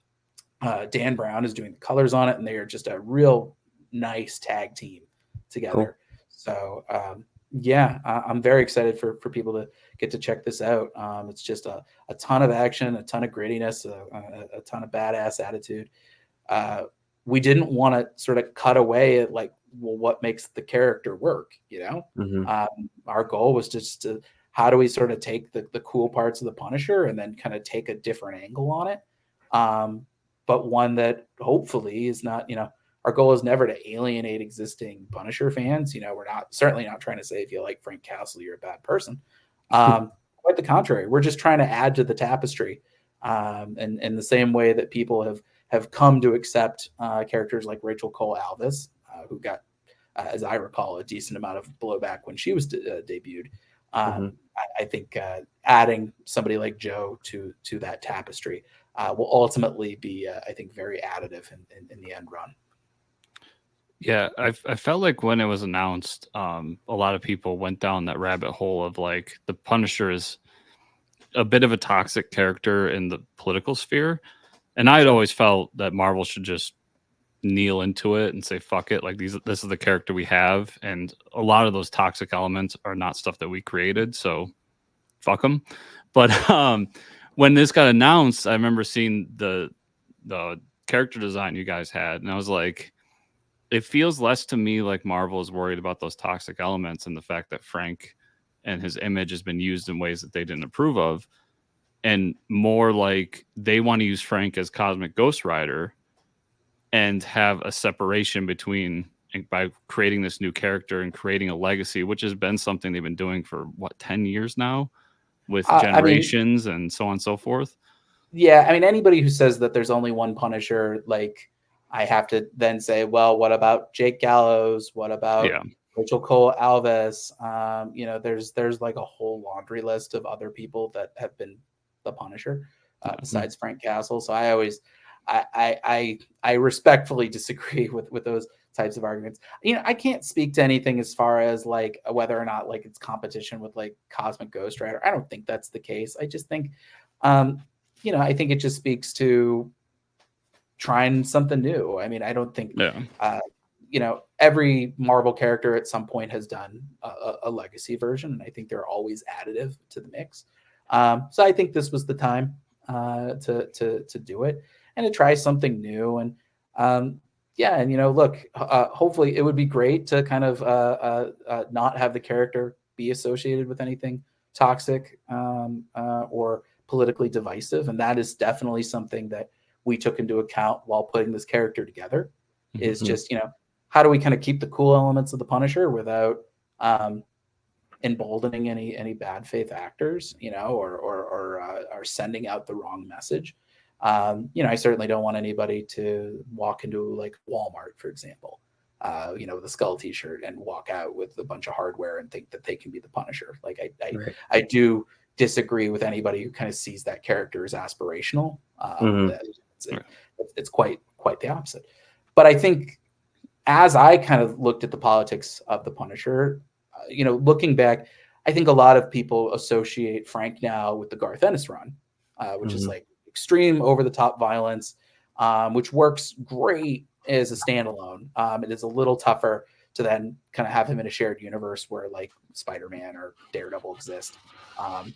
Dan Brown is doing the colors on it, and they are just a real nice tag team together. Cool. So I'm very excited for people to get to check this out. It's just a ton of action, a ton of grittiness, a ton of badass attitude. We didn't want to sort of cut away at like, well, what makes the character work? Our goal was just to how do we sort of take the cool parts of the Punisher and then kind of take a different angle on it, but one that hopefully is not, our goal is never to alienate existing Punisher fans. We're certainly not trying to say if you like Frank Castle, you're a bad person. Quite the contrary. We're just trying to add to the tapestry, and in the same way that people have come to accept characters like Rachel Cole Alvis, who got, as I recall, a decent amount of blowback when she was debuted. I think adding somebody like Joe to that tapestry will ultimately be, I think, very additive in the end run. Yeah, I felt like when it was announced, a lot of people went down that rabbit hole of like the Punisher is a bit of a toxic character in the political sphere. And I had always felt that Marvel should just kneel into it and say, fuck it. Like this is the character we have. And a lot of those toxic elements are not stuff that we created. So fuck them. But when this got announced, I remember seeing the character design you guys had. And I was like, it feels less to me like Marvel is worried about those toxic elements and the fact that Frank and his image has been used in ways that they didn't approve of. And more like they want to use Frank as Cosmic Ghost Rider and have a separation between, by creating this new character and creating a legacy, which has been something they've been doing for 10 years now with Generations and so on and so forth. Yeah. I mean, anybody who says that there's only one Punisher, like I have to then say, well, what about Jake Gallows? What about Rachel Cole Alvis? There's like a whole laundry list of other people that have been the Punisher besides Frank Castle. So I I respectfully disagree with those types of arguments. I can't speak to anything as far as like whether or not like it's competition with like Cosmic Ghost Rider. I don't think that's the case. I just think, I think it just speaks to trying something new. I mean, I don't think, every Marvel character at some point has done a legacy version, and I think they're always additive to the mix. So I think this was the time to do it and to try something new. And look, hopefully it would be great to kind of not have the character be associated with anything toxic or politically divisive, and that is definitely something that we took into account while putting this character together. Is just how do we kind of keep the cool elements of the Punisher without emboldening any bad faith actors, or sending out the wrong message. I certainly don't want anybody to walk into like Walmart, for example, with a Skull t-shirt and walk out with a bunch of hardware and think that they can be the Punisher. Like I do disagree with anybody who kind of sees that character as aspirational. It's quite the opposite. But I think as I kind of looked at the politics of the Punisher, looking back, I think a lot of people associate Frank now with the Garth Ennis run, which is like extreme over-the-top violence, which works great as a standalone. It is a little tougher to then kind of have him in a shared universe where like Spider-Man or Daredevil exist.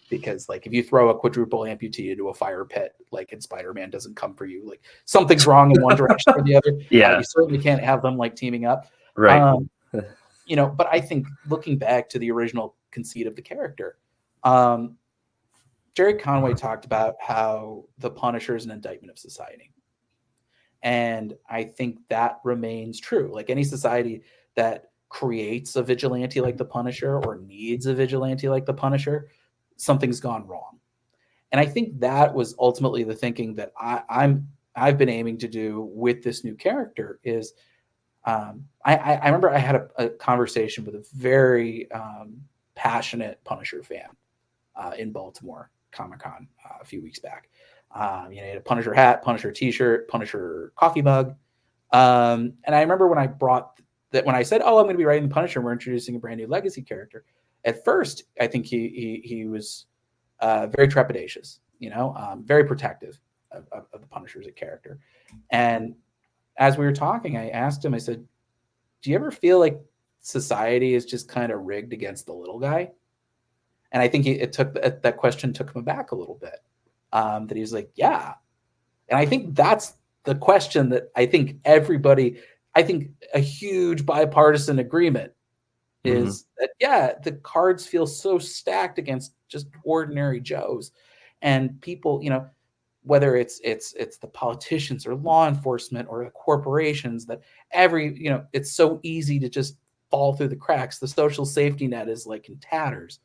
Because like if you throw a quadruple amputee into a fire pit, like and Spider-Man doesn't come for you, like something's wrong in one direction or the other. You certainly can't have them like teaming up. Right. But I think looking back to the original conceit of the character, Jerry Conway talked about how the Punisher is an indictment of society. And I think that remains true. Like any society that creates a vigilante like the Punisher or needs a vigilante like the Punisher, something's gone wrong. And I think that was ultimately the thinking that I've been aiming to do with this new character is I remember I had a conversation with a very passionate Punisher fan in Baltimore Comic-Con a few weeks back. He had a Punisher hat, Punisher t-shirt, Punisher coffee mug. And I remember when I said, oh, I'm going to be writing the Punisher, we're introducing a brand new legacy character. At first, I think he was very trepidatious, very protective of the Punisher as a character. And as we were talking, I asked him, I said, do you ever feel like society is just kind of rigged against the little guy? And I think that question took him aback a little bit. That he was like, yeah. And I think that's the question that I think a huge bipartisan agreement is that, the cards feel so stacked against just ordinary Joes. And people, whether it's the politicians or law enforcement or the corporations, that it's so easy to just fall through the cracks. The social safety net is like in tatters.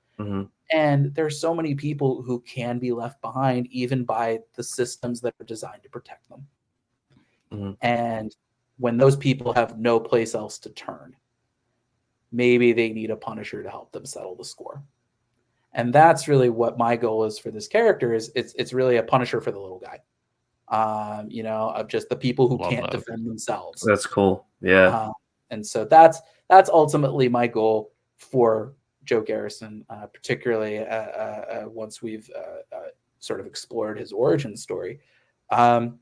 And there's so many people who can be left behind even by the systems that are designed to protect them. And when those people have no place else to turn, maybe they need a Punisher to help them settle the score. And that's really what my goal is for this character. Is it's really a Punisher for the little guy, of just the people who can't defend themselves. That's cool. Yeah. And so that's ultimately my goal for Joe Garrison, particularly once we've sort of explored his origin story. And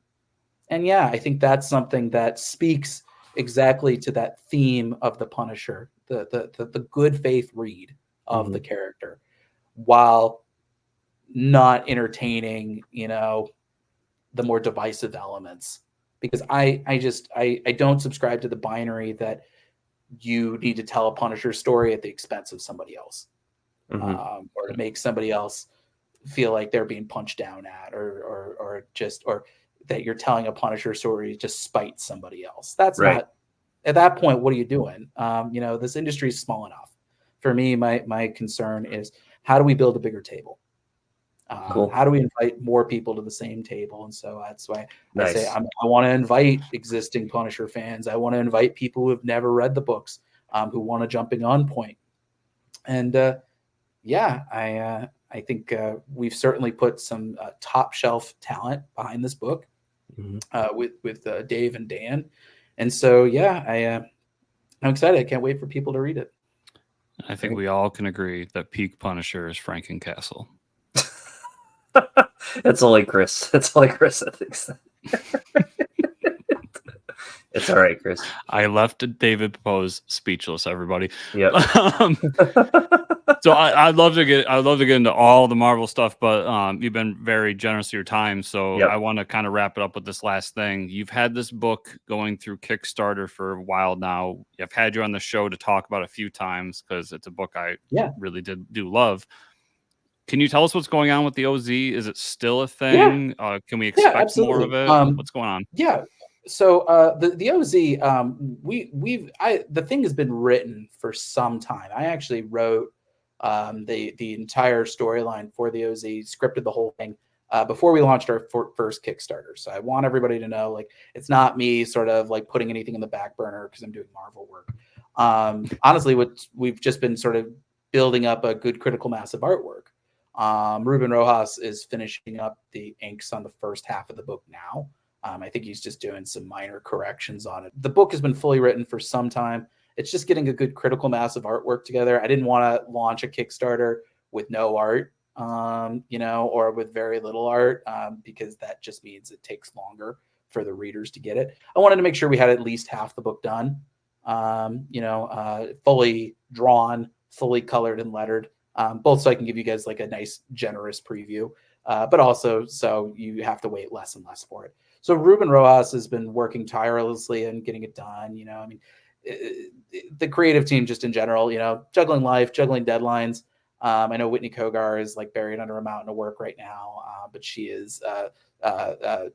I think that's something that speaks exactly to that theme of the Punisher, the good faith read of the character, while not entertaining, the more divisive elements. Because I don't subscribe to the binary that you need to tell a Punisher story at the expense of somebody else, or to make somebody else feel like they're being punched down at, or that you're telling a Punisher story to just spite somebody else. That's not, at that point, what are you doing? This industry is small enough. For me, my concern is, how do we build a bigger table? How do we invite more people to the same table? And so that's why I say I want to invite existing Punisher fans. I want to invite people who have never read the books, who want a jumping on point. And I think we've certainly put some top shelf talent behind this book. with Dave and Dan. And so, yeah, I'm excited. I can't wait for people to read it. I think we all can agree that peak Punisher is Frankencastle. It's only Chris. It's only Chris that thinks that. It's all right, Chris. I left David Pepose speechless, everybody. Yep. So I'd love to get into all the Marvel stuff, but you've been very generous with your time. So Yep. I want to kind of wrap it up with this last thing. You've had this book going through Kickstarter for a while now. I've had you on the show to talk about it a few times because it's a book I really do love. Can you tell us what's going on with the OZ? Is it still a thing? Can we expect more of it? What's going on? Yeah. So the OZ, the thing has been written for some time. I actually wrote the entire storyline for the OZ, scripted the whole thing before we launched our first Kickstarter. So I want everybody to know, like, it's not me sort of like putting anything in the back burner because I'm doing Marvel work. Honestly, we've just been sort of building up a good critical mass of artwork. Ruben Rojas is finishing up the inks on the first half of the book now. I think he's just doing some minor corrections on it. The book has been fully written for some time. It's just getting a good critical mass of artwork together. I didn't want to launch a Kickstarter with no art, or with very little art, because that just means it takes longer for the readers to get it. I wanted to make sure we had at least half the book done, fully drawn, fully colored and lettered, both so I can give you guys like a nice, generous preview, but also so you have to wait less and less for it. So Ruben Rojas has been working tirelessly and getting it done. The creative team just in general, juggling life, juggling deadlines. I know Whitney Kogar is like buried under a mountain of work right now, but she is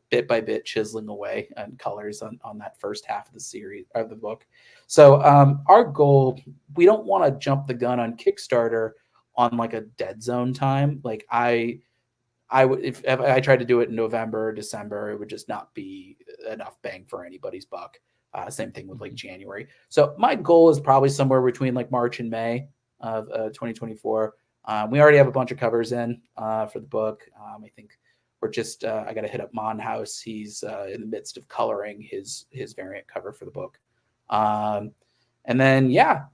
bit by bit chiseling away on colors on that first half of the series of the book. So our goal, we don't want to jump the gun on Kickstarter on like a dead zone time. Like I would, if I tried to do it in November or December, it would just not be enough bang for anybody's buck. Same thing with like January. So my goal is probably somewhere between like March and May of 2024. We already have a bunch of covers in for the book. I think we're just, I got to hit up Mon House. He's in the midst of coloring his variant cover for the book. And then,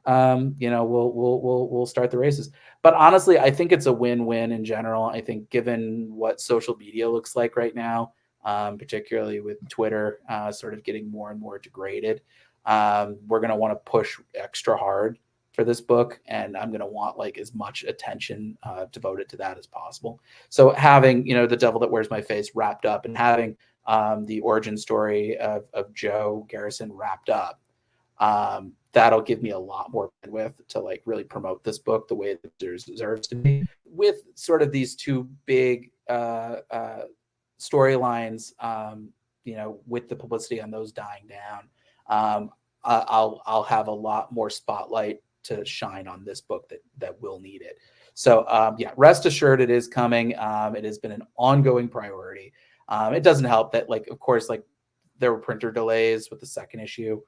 we'll start the races. But honestly, I think it's a win-win in general. I think given what social media looks like right now, particularly with Twitter sort of getting more and more degraded, we're going to want to push extra hard for this book. And I'm going to want like as much attention devoted to that as possible. So having, The Devil That Wears My Face wrapped up and having the origin story of Joe Garrison wrapped up, that'll give me a lot more bandwidth to like really promote this book the way it deserves to be. With sort of these two big storylines, with the publicity on those dying down, I'll have a lot more spotlight to shine on this book that will need it. So rest assured it is coming. It has been an ongoing priority. It doesn't help that, like, of course, like there were printer delays with the second issue.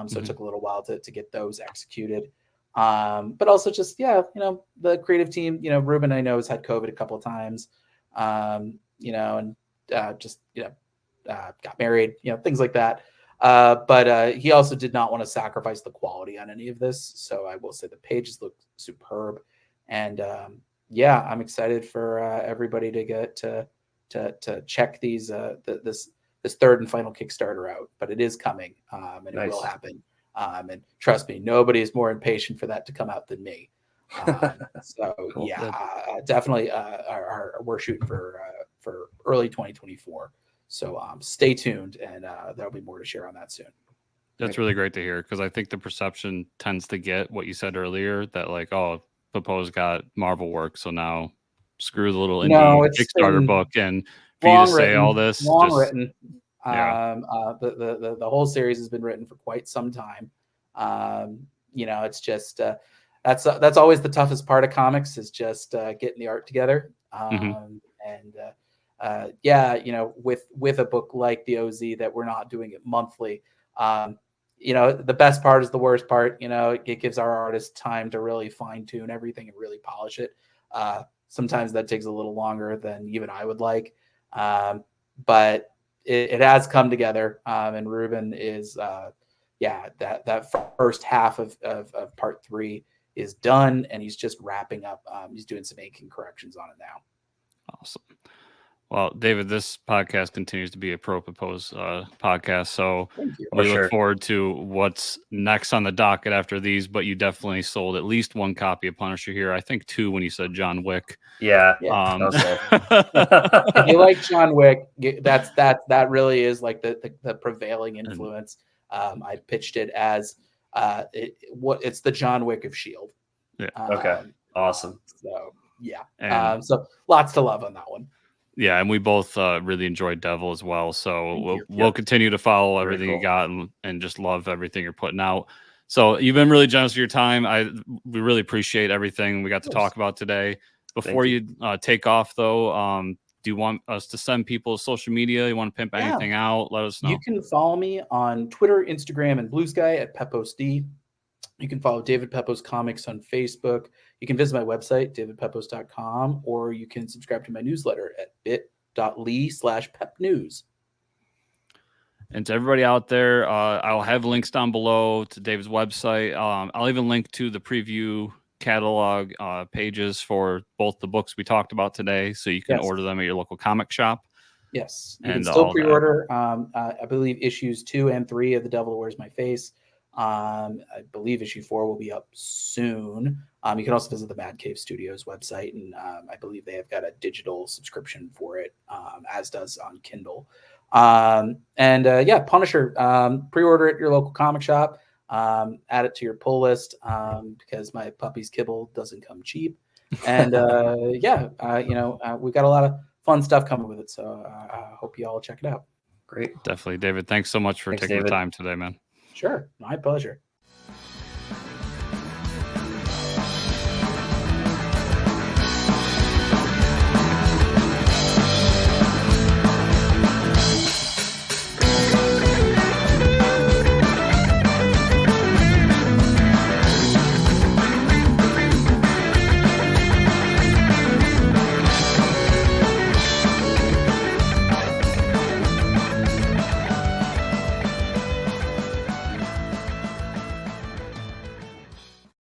So it took a little while to get those executed. But also just, the creative team, Ruben, I know, has had COVID a couple of times, got married, things like that. But he also did not want to sacrifice the quality on any of this. So I will say the pages look superb. And I'm excited for everybody to get to check these, this third and final Kickstarter out, but it is coming, and it will happen. And trust me, nobody is more impatient for that to come out than me. Cool. Definitely, we're shooting for early 2024. So stay tuned, and there'll be more to share on that soon. That's really great to hear, because I think the perception tends to get what you said earlier, that like, oh, Pepose got Marvel work, so now screw the little indie Kickstarter book, and for you to say all this, written. The whole series has been written for quite some time. It's just that's always the toughest part of comics, is just getting the art together. With a book like the OZ that we're not doing it monthly, the best part is the worst part. It gives our artists time to really fine tune everything and really polish it. Sometimes that takes a little longer than even I would like. But it has come together, and Ruben is that first half of part 3 is done, and he's just wrapping up. He's doing some inking corrections on it now. Awesome. Well, David, this podcast continues to be a pro Pepose podcast, so we look forward to what's next on the docket after these. But you definitely sold at least 1 copy of Punisher here. I think 2 when you said John Wick. Yeah. If you like John Wick, that really is like the prevailing influence. I pitched it as it's the John Wick of S.H.I.E.L.D. Yeah. Okay. Awesome. So yeah. So lots to love on that one. Yeah, and we both really enjoyed Devil as well. So we'll continue to follow everything you got and just love everything you're putting out. So you've been really generous with your time. We really appreciate everything we got to talk about today. Before you take off, though, do you want us to send people social media? You want to pimp anything out? Let us know. You can follow me on Twitter, Instagram, and Blue Sky at PeposeD. You can follow David Pepose Comics on Facebook. You can visit my website, davidpepose.com, or you can subscribe to my newsletter at bit.ly/pepnews. And to everybody out there, I'll have links down below to David's website. I'll even link to the preview catalog pages for both the books we talked about today, so you can order them at your local comic shop. Yes, you can still pre-order. I believe issues 2 and 3 of The Devil Wears My Face. I believe issue 4 will be up soon. You can also visit the Mad Cave Studios website, and I believe they have got a digital subscription for it, as does on Kindle. Punisher, pre-order at your local comic shop. Add it to your pull list, because my puppy's kibble doesn't come cheap. And we got a lot of fun stuff coming with it. So I hope you all check it out. Great. Definitely. David, thanks so much for taking the time today, man. Sure. My pleasure.